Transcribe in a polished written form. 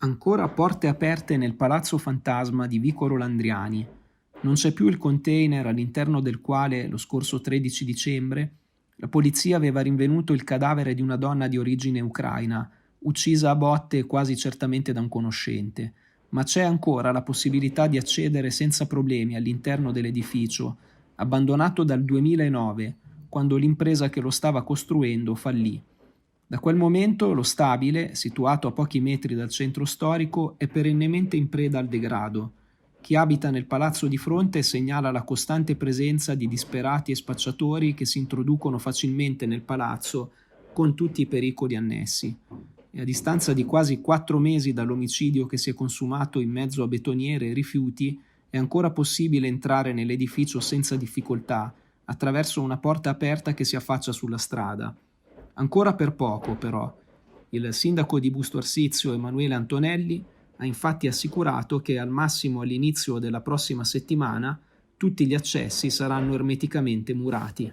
Ancora porte aperte nel palazzo fantasma di Vicolo Landriani. Non c'è più il container all'interno del quale, lo scorso 13 dicembre, la polizia aveva rinvenuto il cadavere di una donna di origine ucraina, uccisa a botte quasi certamente da un conoscente. Ma c'è ancora la possibilità di accedere senza problemi all'interno dell'edificio, abbandonato dal 2009, quando l'impresa che lo stava costruendo fallì. Da quel momento lo stabile, situato a pochi metri dal centro storico, è perennemente in preda al degrado. Chi abita nel palazzo di fronte segnala la costante presenza di disperati e spacciatori che si introducono facilmente nel palazzo con tutti i pericoli annessi. E a distanza di quasi 4 mesi dall'omicidio che si è consumato in mezzo a betoniere e rifiuti, è ancora possibile entrare nell'edificio senza difficoltà, attraverso una porta aperta che si affaccia sulla strada. Ancora per poco, però. Il sindaco di Busto Arsizio, Emanuele Antonelli, ha infatti assicurato che al massimo all'inizio della prossima settimana tutti gli accessi saranno ermeticamente murati.